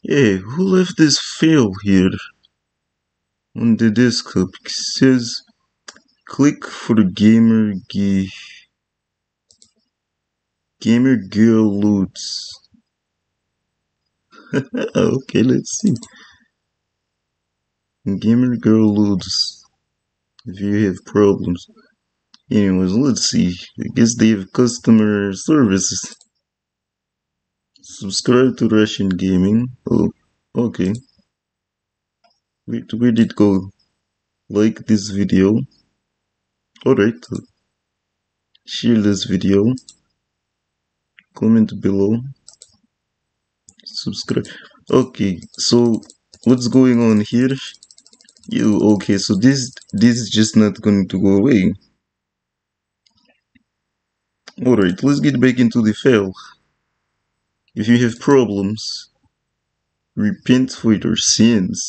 Hey, who left this file here on the desktop? It says click for gamer girl loads. Okay, let's see. Gamer girl loads. If you have problems. Anyways, let's see. I guess they have customer services. Subscribe to Russian Gaming. Oh, okay. Wait, where did it go? Like this video. Alright. Share this video. Comment below. Subscribe. Okay, so what's going on here? Okay, so this is just not going to go away. Alright, let's get back into the file. If you have problems, repent for your sins.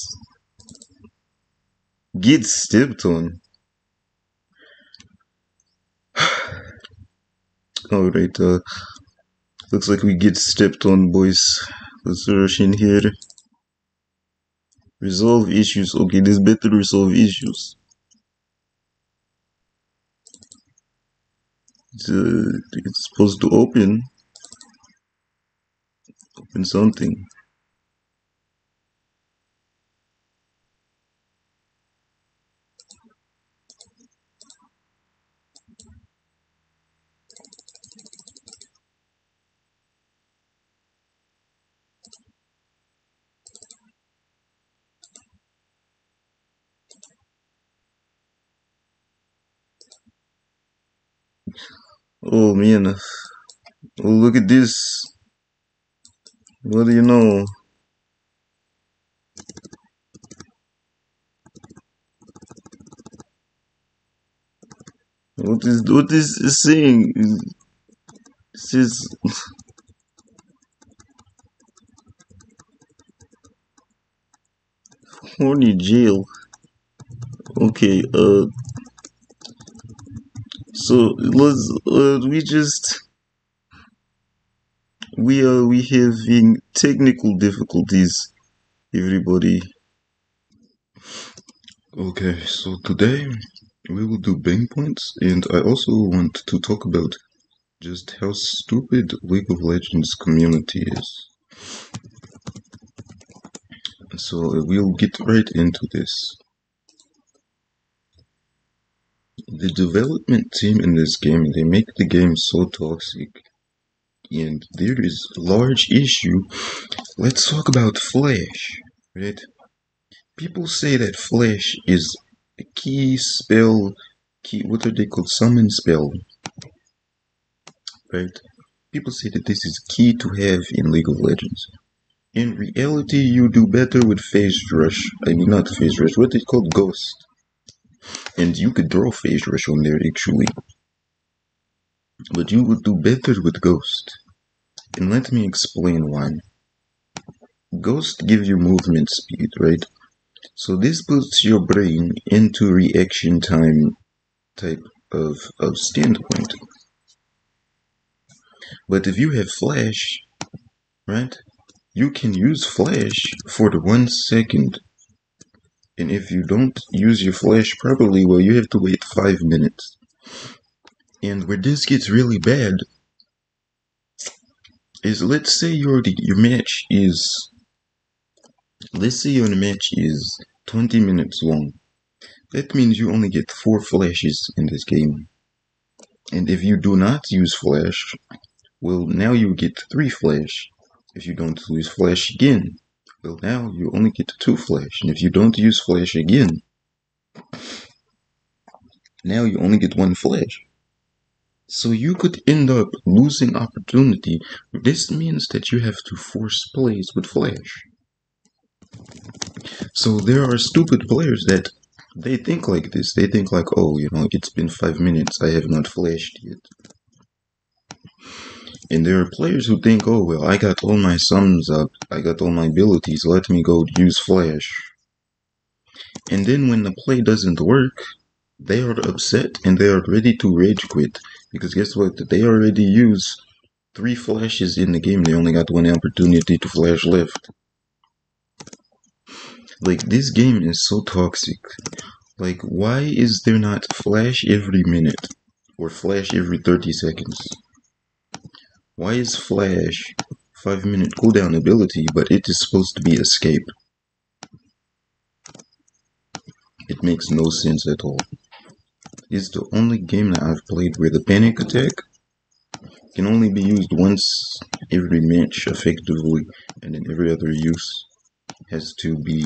Get stepped on. Alright, looks like we get stepped on, boys. Let's rush in here. Resolve issues. Okay, this better resolve issues. It's supposed to open something. Oh man, oh look at this. What do you know? What is it saying? It says horny jail. Okay, so let's we having technical difficulties, everybody. Okay, so today we will do bang points, and I also want to talk about just how stupid League of Legends community is. So we'll get right into this. The development team in this game, they make the game so toxic. And there is a large issue. Let's talk about Flash, right? People say that Flash is a key spell, what are they called? Summon spell, right? People say that this is key to have in League of Legends. In reality, you do better with Phase Rush. I mean, not Phase Rush, what is it called? Ghost. And you could draw Phase Rush on there, actually. But you would do better with Ghost. And let me explain why. Ghost gives you movement speed, right? So this puts your brain into reaction time type of standpoint. But if you have Flash, right? You can use Flash for the 1 second. And if you don't use your Flash properly, well, you have to wait 5 minutes. And where this gets really bad is, let's say your match is 20 minutes long. That means you only get 4 flashes in this game. And if you do not use Flash, well, now you get 3 flash. If you don't use Flash again, well, now you only get 2 flash. And if you don't use Flash again, now you only get 1 flash. So you could end up losing opportunity. This means that you have to force plays with Flash. So there are stupid players that they think like this. They think like, oh, you know, it's been 5 minutes, I have not flashed yet. And there are players who think, oh, well, I got all my sums up, I got all my abilities, let me go use Flash. And then when the play doesn't work, they are upset and they are ready to rage quit. Because guess what? They already used 3 flashes in the game. They only got 1 opportunity to flash left. Like, this game is so toxic. Like, why is there not flash every minute? Or flash every 30 seconds? Why is flash 5-minute cooldown ability, but it is supposed to be escape? It makes no sense at all. It's the only game that I've played where the panic attack can only be used once every match effectively, and then every other use has to be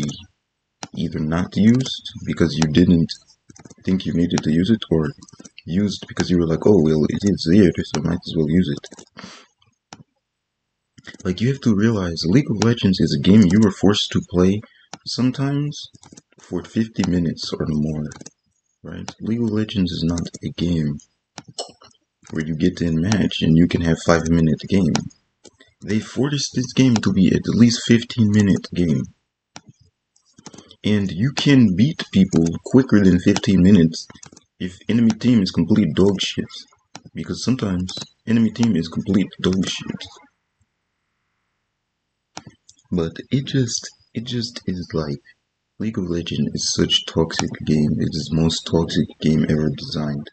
either not used because you didn't think you needed to use it, or used because you were like, oh well, it is there, so I might as well use it. Like, you have to realize League of Legends is a game you are forced to play sometimes for 50 minutes or more, right? League of Legends is not a game where you get in match and you can have 5-minute game. They forced this game to be at least 15-minute game. And you can beat people quicker than 15 minutes if enemy team is complete dog shit. Because sometimes enemy team is complete dog shit. But it just is like, League of Legends is such a toxic game. It is the most toxic game ever designed.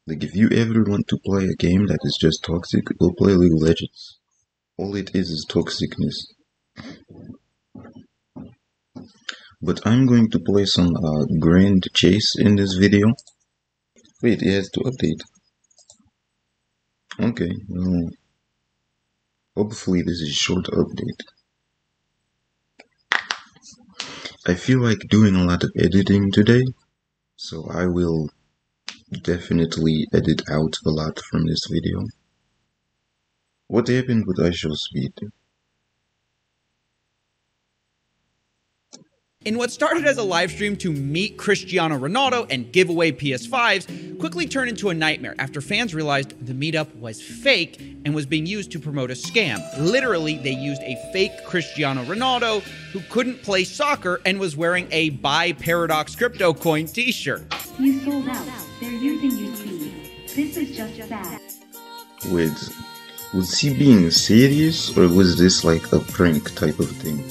Like, if you ever want to play a game that is just toxic, go play League of Legends. All it is toxicness. But I'm going to play some Grand Chase in this video. Wait, it has to update. Okay, well, hopefully this is a short update. I feel like doing a lot of editing today, so I will definitely edit out a lot from this video. What happened with IShowSpeed? In what started as a live stream to meet Cristiano Ronaldo and give away PS5s, quickly turned into a nightmare after fans realized the meetup was fake and was being used to promote a scam. Literally, they used a fake Cristiano Ronaldo who couldn't play soccer and was wearing a Buy Paradox Crypto Coin t-shirt. You sold out. They're using you, Steve. This is just bad. Wait, was he being serious, or was this like a prank type of thing?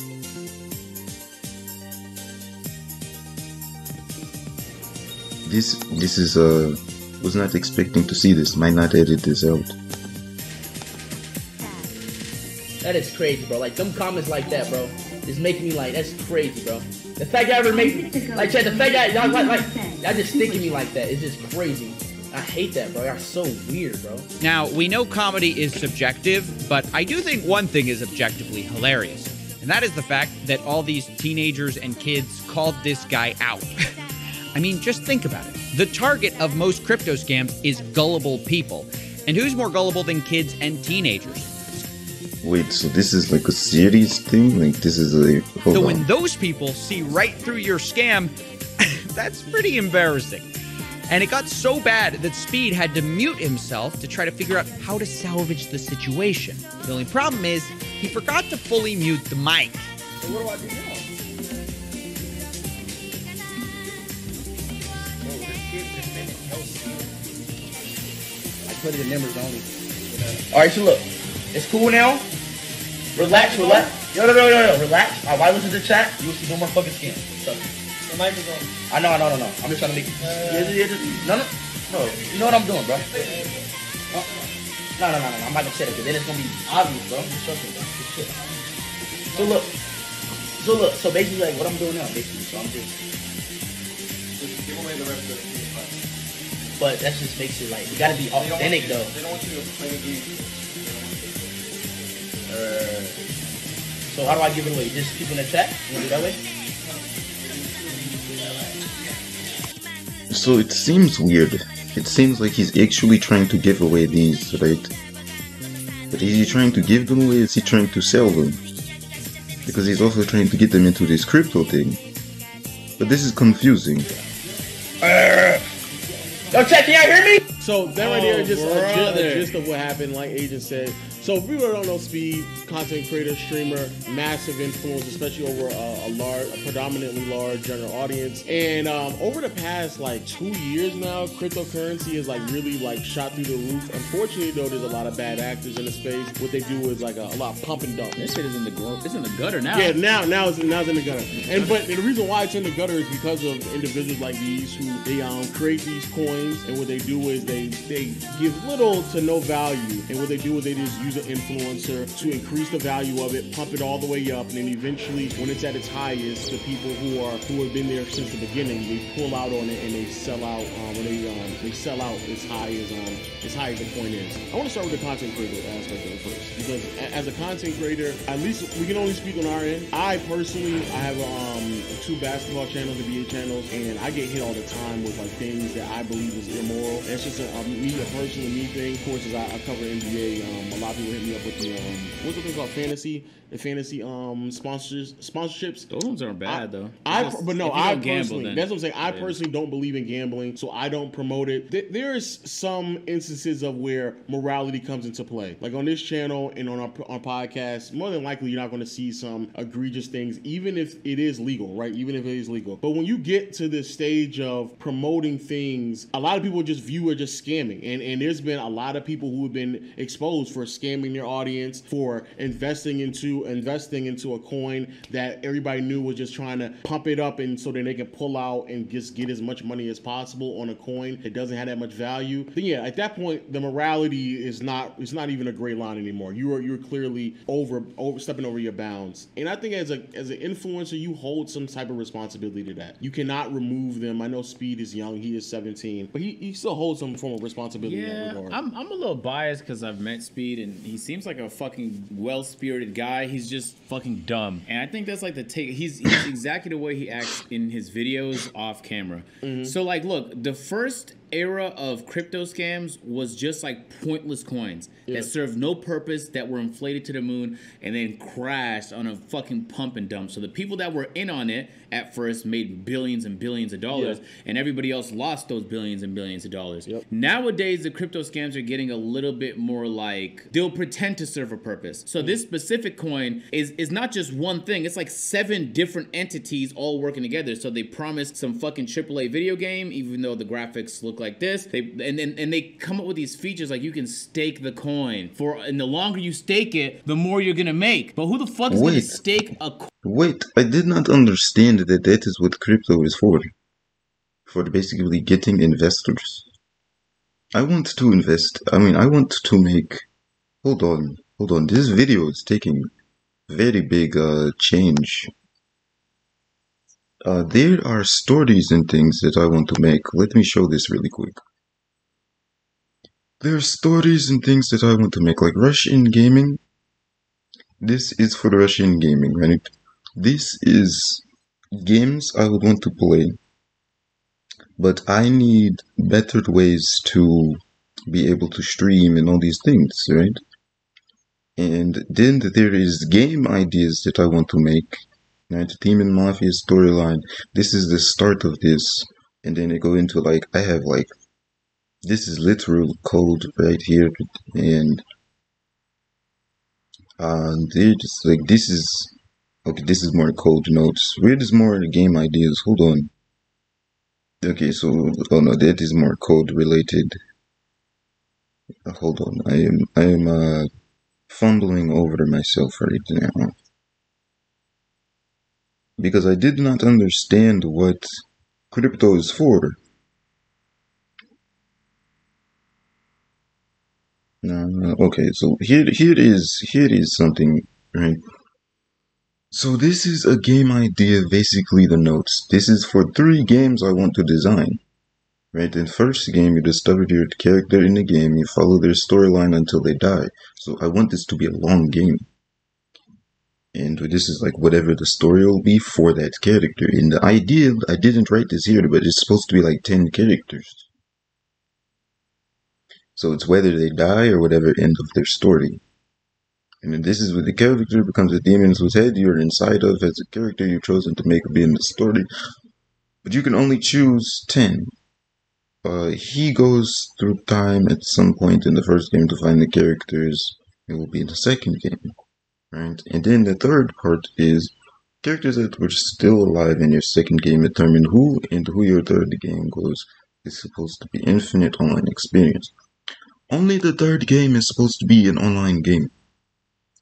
This is was not expecting to see this. Might not edit this out. That is crazy, bro. Like, them comments like that, bro, is making me like, that's crazy, bro. The fact y'all ever make, like, the fact y'all y'all just thinking me like that is just crazy. I hate that, bro. Y'all so weird, bro. Now, we know comedy is subjective, but I do think one thing is objectively hilarious. And that is the fact that all these teenagers and kids called this guy out. I mean, just think about it. The target of most crypto scams is gullible people. And who's more gullible than kids and teenagers? Wait, so this is like a serious thing? Like, this is a... So when those people see right through your scam, that's pretty embarrassing. And it got so bad that Speed had to mute himself to try to figure out how to salvage the situation. The only problem is, he forgot to fully mute the mic. So what do I do now? I put it in members only. Alright, so look. It's cool now. Relax. No, relax. Why listen to the chat? You will see no more fucking scams. So, the mic is on. I know. I'm just trying to make it. No. You know what I'm doing, bro. No. I'm not gonna say that because then it's gonna be obvious, bro. Just trust me, bro. So basically, like, what I'm doing now, basically. So I'm just give away the rest of the but that just makes it like, you gotta be authentic though. They don't want you to play the game. So how do I give it away? Just people in the chat? You wanna do it that way? So it seems weird. It seems like he's actually trying to give away these, right? But is he trying to give them away, or is he trying to sell them? Because he's also trying to get them into this crypto thing. But this is confusing. Yo, chat, can y'all hear me? So that right there is just a gist of what happened, like Agent said. So if people don't know Speed, content creator, streamer, massive influence, especially over a predominantly large general audience. And over the past like 2 years now, cryptocurrency is like really like shot through the roof. Unfortunately though, there's a lot of bad actors in the space. What they do is like a lot of pump and dump. This shit is in the gutter now. Yeah, now it's in the gutter. But the reason why it's in the gutter is because of individuals like these who they create these coins, and what they do is they give little to no value, and what they do is they just use an influencer to increase the value of it, pump it all the way up, and then eventually when it's at its highest, the people who have been there since the beginning, they pull out on it and they sell out they sell out as high as the coin is. I want to start with the content creator aspect of it first, because as a content creator, at least we can only speak on our end. I personally, I have 2 basketball channels, NBA channels, and I get hit all the time with like things that I believe is immoral. That's just a personal me thing. Of course, as I cover NBA, a lot of people hit me up with the what's the thing called fantasy sponsorships. Those ones aren't bad though. I personally, then. that's what I'm saying. I personally don't believe in gambling, so I don't promote it. There is some instances of where morality comes into play. Like on this channel and on our podcast, more than likely you're not going to see some egregious things, even if it is legal, right? Even if it is legal. But when you get to this stage of promoting things, a lot of people just view it just scamming. And there's been a lot of people who have been exposed for scamming their audience, for investing into a coin that everybody knew was just trying to pump it up, and so then they can pull out and just get as much money as possible on a coin that doesn't have that much value. Then yeah, at that point the morality is not even a gray line anymore. You're clearly stepping over your bounds. And I think as an influencer, you hold some type of responsibility to that. You cannot remove them. I know Speed is young, he is 17, but he still holds some form of responsibility in that regard. I'm a little biased because I've met Speed and he seems like a fucking well-spirited guy. He's just fucking dumb, and I think that's like the take. He's exactly the way he acts in his videos off camera. So like, look, the first era of crypto scams was just like pointless coins that served no purpose, that were inflated to the moon and then crashed on a fucking pump and dump. So the people that were in on it at first made billions and billions of dollars, and everybody else lost those billions and billions of dollars. Nowadays, the crypto scams are getting a little bit more like, they'll pretend to serve a purpose. So this specific coin is not just one thing. It's like 7 different entities all working together. So they promised some fucking AAA video game, even though the graphics look like this. They come up with these features like you can stake the coin and the longer you stake it, the more you're gonna make. But who the fuck is gonna stake a coin? Wait, I did not understand that is what crypto is for. For basically getting investors. I want to invest. I want to make... Hold on. This video is taking very big change. There are stories and things that I want to make. Let me show this really quick. There are stories and things that I want to make, like Russian gaming. This is for Russian gaming, right? This is games I would want to play. But I need better ways to be able to stream and all these things, right? And then there is game ideas that I want to make. Right? Demon Mafia storyline. This is the start of this. And then I go into like, I have like, this is literal code right here. And they're just like, this is, okay, this is more code notes. Where is more game ideas? Hold on. Okay, so, oh no, that is more code related. Hold on, I am fumbling over myself right now. Because I did not understand what crypto is for. Okay, so here is something, right? So this is a game idea, basically the notes. This is for 3 games I want to design. Right, in first game, you discover your character in the game, you follow their storyline until they die. So I want this to be a long game. And this is like whatever the story will be for that character. In the idea, I didn't write this here, but it's supposed to be like 10 characters. So it's whether they die or whatever end of their story. And then this is where the character becomes a demon whose head you're inside of as a character you've chosen to make be in the story. But you can only choose 10. He goes through time at some point in the first game to find the characters. It will be the second game, right? And then the third part is characters that were still alive in your second game determine who and who your third game goes. Is supposed to be infinite online experience. Only the third game is supposed to be an online game.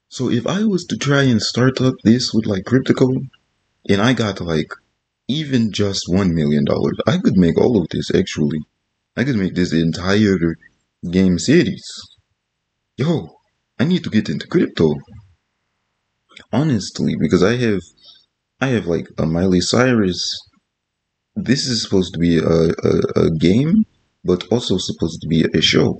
So if I was to try and start up this with like CryptoCode, and I got like even just $1 million, I could make all of this actually. I could make this entire game series. Yo, I need to get into crypto. Honestly, because I have like a Miley Cyrus. This is supposed to be a game, but also supposed to be a show.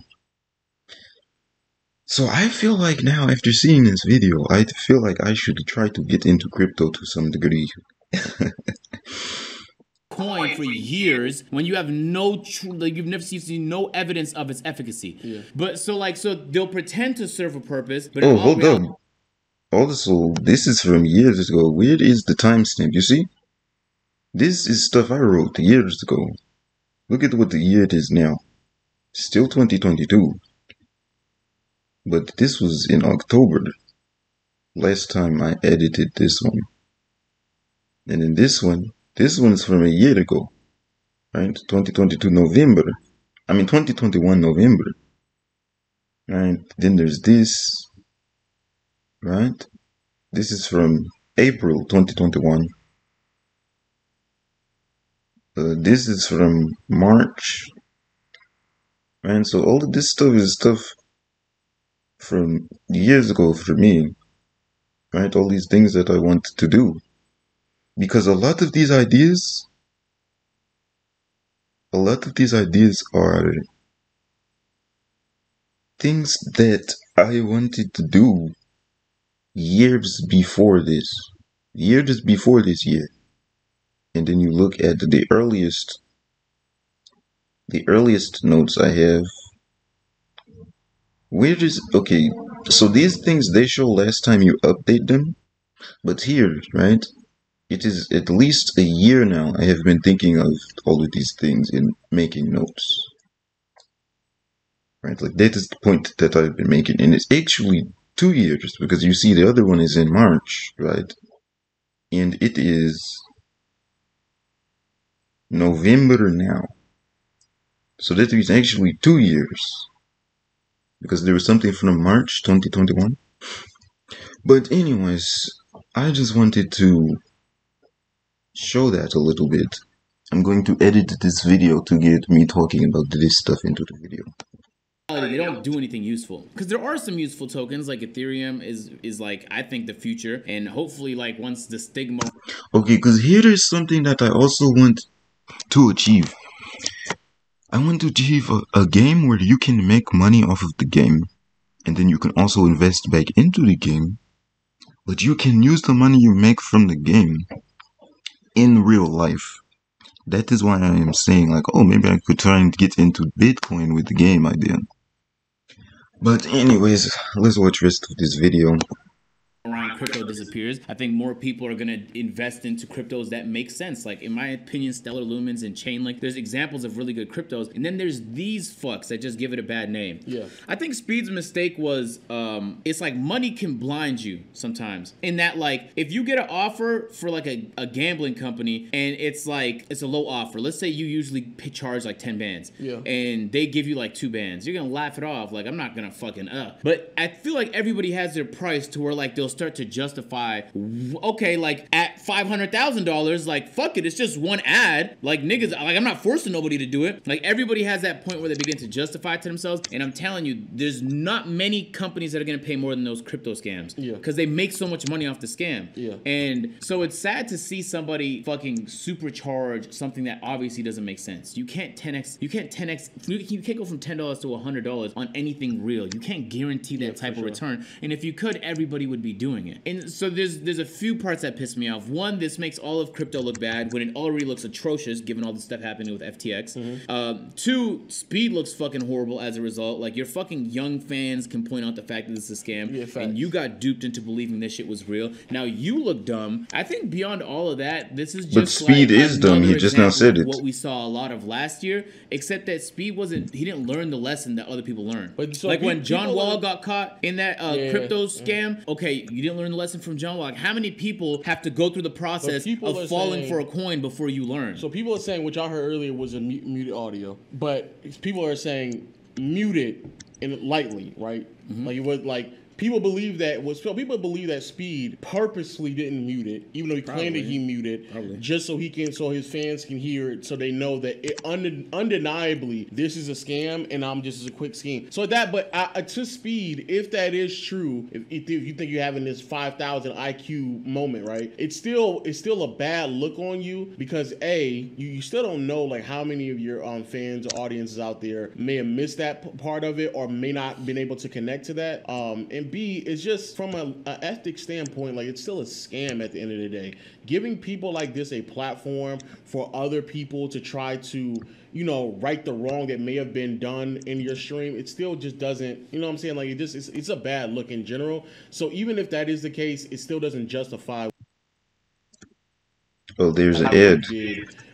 So I feel like now, after seeing this video, I feel like I should try to get into crypto to some degree. Coin for years when you have you've never seen no evidence of its efficacy. Yeah. But so they'll pretend to serve a purpose, but Oh, hold up. Also, this is from years ago. Where is the timestamp? You see? This is stuff I wrote years ago. Look at what the year it is now. Still 2022. But this was in October. Last time I edited this one. And then this one's from a year ago. Right? 2022 November. 2021 November. Right? Then there's this. Right? This is from April 2021. This is from March. And so all of this stuff is stuff from years ago for me. Right? All these things that I want to do. Because a lot of these ideas are things that I wanted to do years before this year. And then you look at the earliest notes I have. Okay, so these things, they show last time you update them. But here, right, it is at least a year now I have been thinking of all of these things and making notes. Right, like that is the point that I've been making. And it's actually 2 years, because you see the other one is in March, right? And it is November now. So that is actually 2 years. Because there was something from March 2021. But anyways, I just wanted to show that a little bit. I'm going to edit this video to get me talking about this stuff into the video. They don't do anything useful, because there are some useful tokens, like Ethereum is like, I think, the future, and hopefully like once the stigma. Okay, because here is something that I also want to achieve. I want to achieve a game where you can make money off of the game, and then you can also invest back into the game, but you can use the money you make from the game in real life. That is why I am saying, like, oh, maybe I could try and get into Bitcoin with the game idea. But anyways, let's watch the rest of this video. Around crypto disappears, I think more people are gonna invest into cryptos that make sense. Like, in my opinion, Stellar Lumens and Chainlink, there's examples of really good cryptos, and then there's these fucks that just give it a bad name. Yeah. I think Speed's mistake was, it's like money can blind you sometimes. In that, like, if you get an offer for like a gambling company and it's like, it's a low offer. Let's say you usually charge like 10 bands. Yeah. And they give you like 2 bands. You're gonna laugh it off. Like, I'm not gonna fucking But I feel like everybody has their price to where like they'll start to justify, okay, like at $500,000, like fuck it, it's just one ad. Like niggas, like I'm not forcing nobody to do it. Like everybody has that point where they begin to justify it to themselves. And I'm telling you, there's not many companies that are gonna pay more than those crypto scams. Yeah. Because they make so much money off the scam. Yeah. And so it's sad to see somebody fucking supercharge something that obviously doesn't make sense. You can't 10x, you can't go from $10 to $100 on anything real. You can't guarantee that type of return. And if you could, everybody would be doing doing it. And so there's a few parts that piss me off. One, this makes all of crypto look bad when it already looks atrocious given all the stuff happening with FTX. Two, speed looks fucking horrible as a result. Like, your fucking young fans can point out the fact that this is a scam, and you got duped into believing this shit was real. Now you look dumb. I think beyond all of that, this is just But Speed like is dumb. He just now said it. What we saw a lot of last year, except that Speed he didn't learn the lesson that other people learned. But so like when John Wall got caught in that crypto scam, okay, you didn't learn the lesson from John Wall. Like, how many people have to go through the process of falling for a coin before you learn? So people are saying, which I heard earlier was a muted audio, but people are saying muted and lightly, right? Like, it was like, people believe that Speed purposely didn't mute it, even though he claimed that he muted, just so his fans can hear it, so they know that it undeniably this is a scam, and I'm just a quick scheme. So to Speed, if that is true, if you think you're having this 5,000 IQ moment, right? It's still a bad look on you, because you still don't know like how many of your fans or audiences out there may have missed that part of it, or may not been able to connect to that. And B, it's just from an ethics standpoint, like, it's still a scam at the end of the day. Giving people like this a platform for other people to try to, right the wrong that may have been done in your stream, it still just doesn't, you know what I'm saying? Like, it's a bad look in general. So even if that is the case, it still doesn't justify. Oh, there's an ad.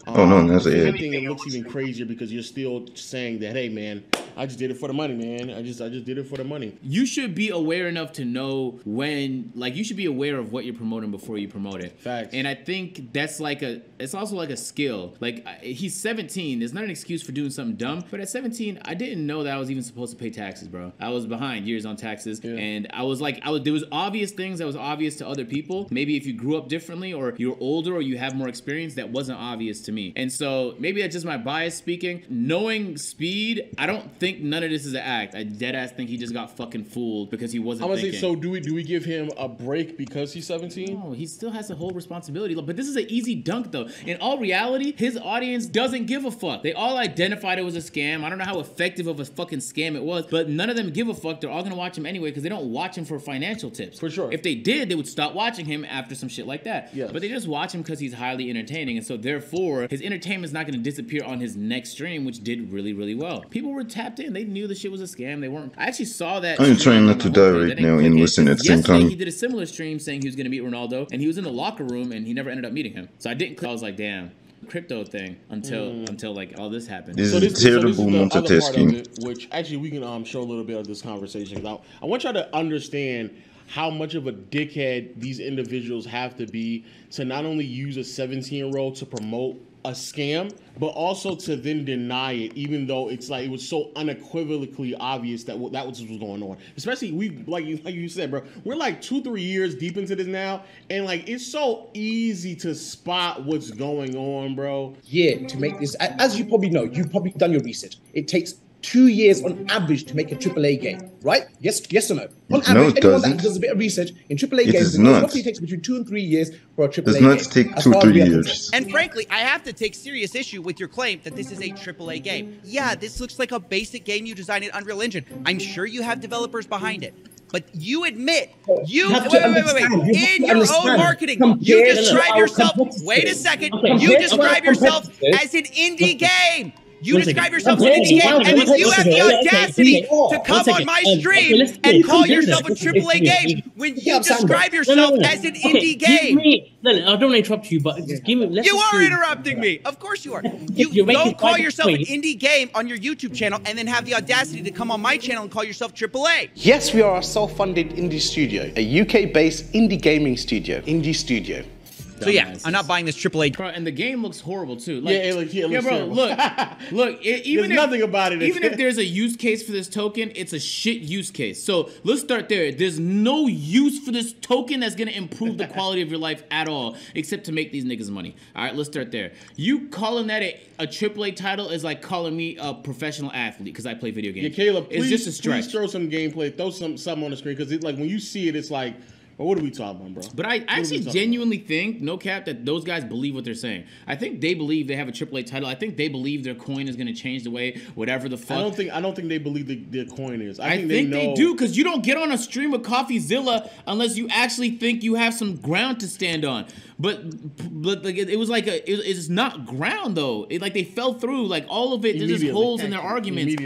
Oh no, that's an ad. Anything that looks even crazier because you're still saying that, hey man, I just did it for the money, man. I just did it for the money. You should be aware enough to know when, like, you should be aware of what you're promoting before you promote it. Facts. And I think that's it's also like a skill. Like, he's 17. There's not an excuse for doing something dumb. But at 17, I didn't know that I was even supposed to pay taxes, bro. I was behind years on taxes, and there was obvious things that was obvious to other people. Maybe if you grew up differently, or you're older, or you have more experience, that wasn't obvious to me. And so maybe that's just my bias speaking. Knowing Speed, I don't think none of this is an act. I deadass think he just got fucking fooled because he wasn't thinking. So do we give him a break because he's 17? No, he still has a whole responsibility. But this is an easy dunk, though. In all reality, his audience doesn't give a fuck. They all identified it was a scam. I don't know how effective of a fucking scam it was, but none of them give a fuck. They're all gonna watch him anyway because they don't watch him for financial tips. For sure. If they did, they would stop watching him after some shit like that. Yes. But they just watch him because he's highly entertaining, and so therefore his entertainment's not gonna disappear on his next stream, which did really, really well. People were tapped in. They knew the shit was a scam. They weren't. I actually saw that. I'm trying not to die right now and listen at the same time. He did a similar stream saying he was gonna meet Ronaldo, and he was in the locker room, and he never ended up meeting him. So I didn't click. I was like, damn. Crypto thing until like all this happened. This is terrible multitasking. Which actually we can show a little bit of this conversation. I want y'all to understand how much of a dickhead these individuals have to be to not only use a 17-year-old to promote a scam, but also to then deny it, even though it's like it was so unequivocally obvious that that was what was going on. Especially like you said, bro, we're like 2-3 years deep into this now, and like it's so easy to spot what's going on, bro. Yeah, to make this, as you probably know, you've probably done your research. It takes 2 years on average to make a AAA game, right? Yes or no? On average, anyone that does a bit of research in AAA games, it roughly takes between 2 and 3 years for a AAA game. It does not take 2-3 years. And frankly, I have to take serious issue with your claim that this is a AAA game. Yeah, this looks like a basic game you designed in Unreal Engine. I'm sure you have developers behind it. But you admit, wait. In your own marketing, you describe yourself, wait a second, you describe yourself as an indie game. You describe yourself as an indie game, and then you have the audacity to come on my stream and call yourself a AAA game when you describe yourself as an indie game. I don't want to interrupt you, but just give me. You are interrupting me. Of course you are. You don't call yourself an indie game on your YouTube channel and then have the audacity to come on my channel and call yourself AAA. Yes, we are a self-funded indie studio, a UK-based indie gaming studio, Indie Studio. So yeah, I'm not buying this AAA. Bro, and the game looks horrible too. Like, it looks bro, terrible. look. Even there's nothing about it. Even if there's a use case for this token, it's a shit use case. So let's start there. There's no use for this token that's gonna improve the quality of your life at all, except to make these niggas money. All right, let's start there. You calling that a AAA title is like calling me a professional athlete because I play video games. Yeah, Caleb, it's just a stretch. Please throw some gameplay, throw something on the screen because like when you see it, it's like. Or what are we talking about, bro? But I actually genuinely think, no cap, that those guys believe what they're saying. I think they believe they have a AAA title. I think they believe their coin is going to change the way whatever the fuck. I don't think they believe their coin is. I think they do, because you don't get on a stream with CoffeeZilla unless you actually think you have some ground to stand on. But like it was like it's not ground though. Like they fell through like all of it. There's just holes in their arguments.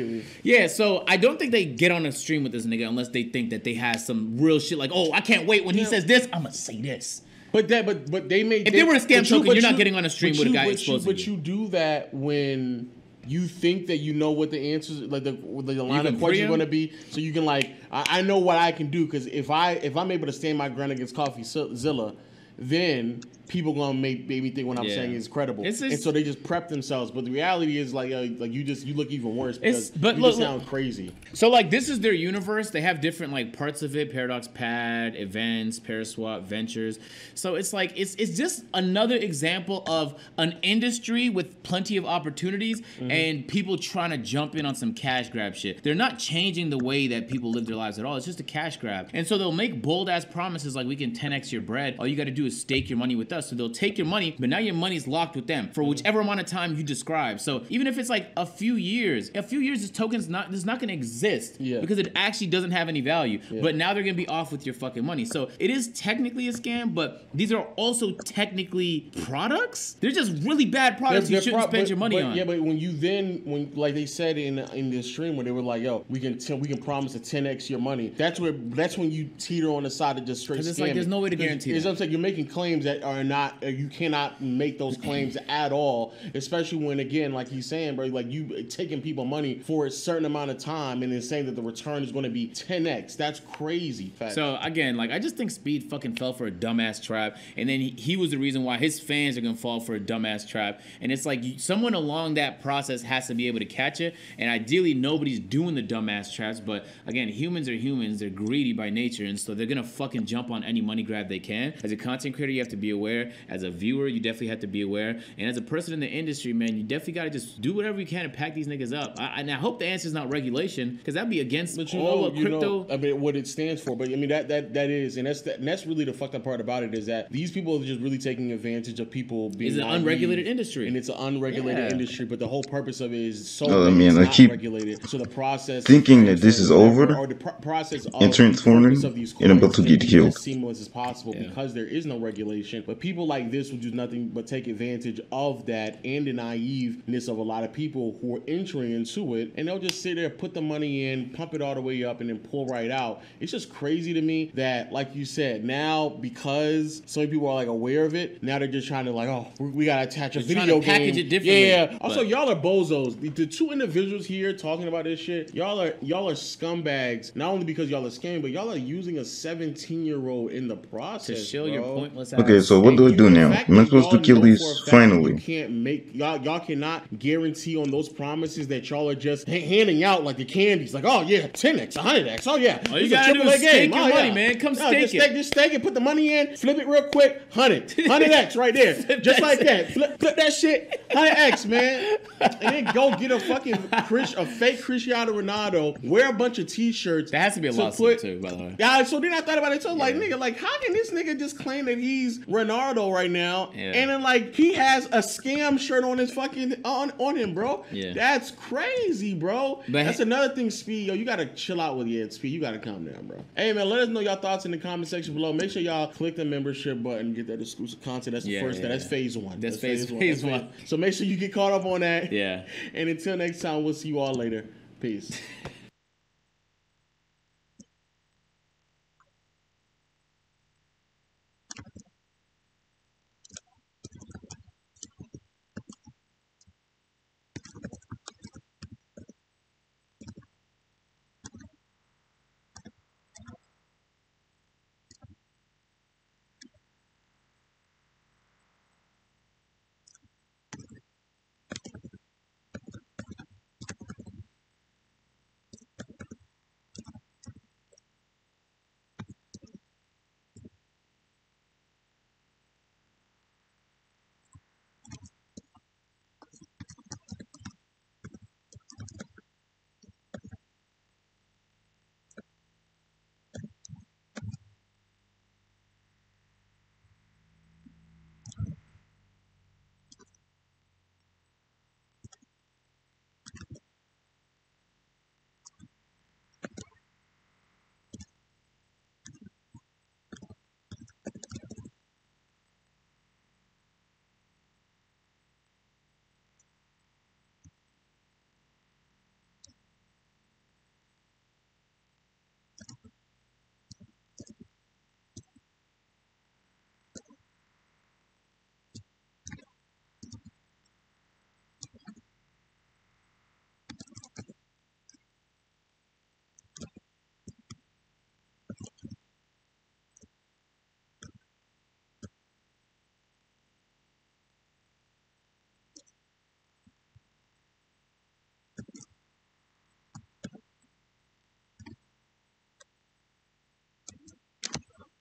Yeah, so I don't think they get on a stream with this nigga unless they think that they have some real shit. Like, oh, I can't wait when he says this, I'm gonna say this. But they made. If they were a scam token, you're not getting on a stream with a guy exposing you. But you do that when you think that you know what the answers, like the line of questions are going to be, so you can like, I know what I can do, because if I'm able to stand my ground against CoffeeZilla, then people gonna make me think what I'm saying is credible, and so they just prep themselves. But the reality is like you look even worse because you sound crazy. So like this is their universe. They have different like parts of it: Paradox Pad, events, Paraswap, ventures. So it's like it's just another example of an industry with plenty of opportunities and people trying to jump in on some cash grab shit. They're not changing the way that people live their lives at all. It's just a cash grab. And so they'll make bold ass promises like we can 10x your bread. All you got to do is stake your money with us. So they'll take your money, but now your money's locked with them for whichever amount of time you describe. So even if it's like a few years, this token's not going to exist because it actually doesn't have any value. But now they're going to be off with your fucking money. So it is technically a scam, but these are also technically products. They're just really bad products you shouldn't spend your money on. Yeah, but when like they said in the stream where they were like, yo, we can promise to 10x your money. That's when you teeter on the side of just straight scam. It's like there's no way to guarantee that. It's like you're making claims that are not, you cannot make those claims at all, especially when, again, like he's saying, bro, like you taking people money for a certain amount of time and then saying that the return is going to be 10x. That's crazy. So again, like I just think Speed fucking fell for a dumbass trap, and then he was the reason why his fans are gonna fall for a dumbass trap. And it's like someone along that process has to be able to catch it, and ideally nobody's doing the dumbass traps. But again, humans are humans, they're greedy by nature, and so they're gonna fucking jump on any money grab they can. As a content creator, you have to be aware. As a viewer, you definitely have to be aware. And as a person in the industry, man, you definitely gotta just do whatever you can to pack these niggas up. And I hope the answer is not regulation, because that'd be against all of crypto. I mean, what it stands for. But I mean, that is, and that's really the fucked up part about it, is that these people are just really taking advantage of people being. It's an unregulated industry, and it's an unregulated industry. But the whole purpose of it is so I keep regulated. So the process, thinking that this is over, or the process and transforming, and about to get killed. As seamless as possible because there is no regulation. But people like this will do nothing but take advantage of that and the naiveness of a lot of people who are entering into it, and they'll just sit there, put the money in, pump it all the way up, and then pull right out. It's just crazy to me that, like you said, now because so many people are like aware of it, now they're just trying to like, oh, we gotta attach a video game. Package it differently. Yeah. Also, y'all are bozos. The two individuals here talking about this shit, y'all are scumbags. Not only because y'all are scamming, but y'all are using a 17-year-old in the process to show your pointless. Okay, so what do I do now? Am I supposed to kill these finally? You can't make y'all cannot guarantee on those promises that y'all are just handing out like the candies. Like, oh yeah, 10x, 100x. Oh yeah, all you gotta do is stake your money, man. Come stake it. Just stake it. Put the money in. Flip it real quick. 100x right there, just like that. Flip that shit. 100x, man. And then go get a fake Cristiano Ronaldo. Wear a bunch of T-shirts. That has to be a lawsuit too, by the way. Yeah. So then I thought about it too. Like, nigga, like how can this nigga just claim that he's Ronaldo right now, and then like he has a scam shirt on his fucking on him, bro? Yeah. That's crazy, bro. But that's another thing, Speed. Yo, you gotta chill out with it, Speed. You gotta calm down, bro. Hey man, let us know your thoughts in the comment section below. Make sure y'all click the membership button, get that exclusive content. That's the first. That's phase one. That's phase one. So make sure you get caught up on that. Yeah. And until next time, we'll see you all later. Peace.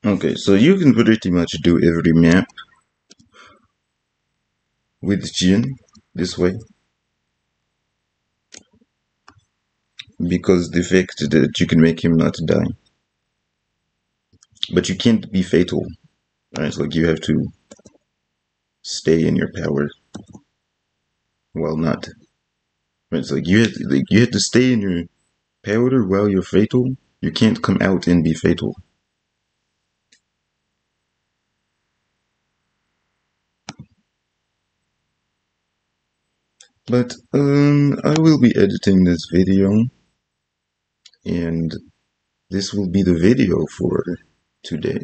Okay, so you can pretty much do every map with Jhin this way. Because the fact that you can make him not die. But you can't be fatal. Right? It's like you have to stay in your power while not. Right? It's like you have to stay in your power while you're fatal. You can't come out and be fatal. But I will be editing this video, and this will be the video for today.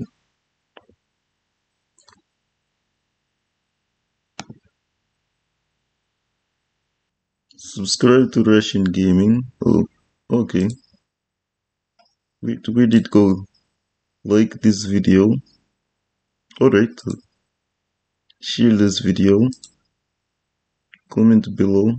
Subscribe to Russian Gaming. Oh, okay. Wait, where did it go? Like this video. Alright. Share this video. Comment below.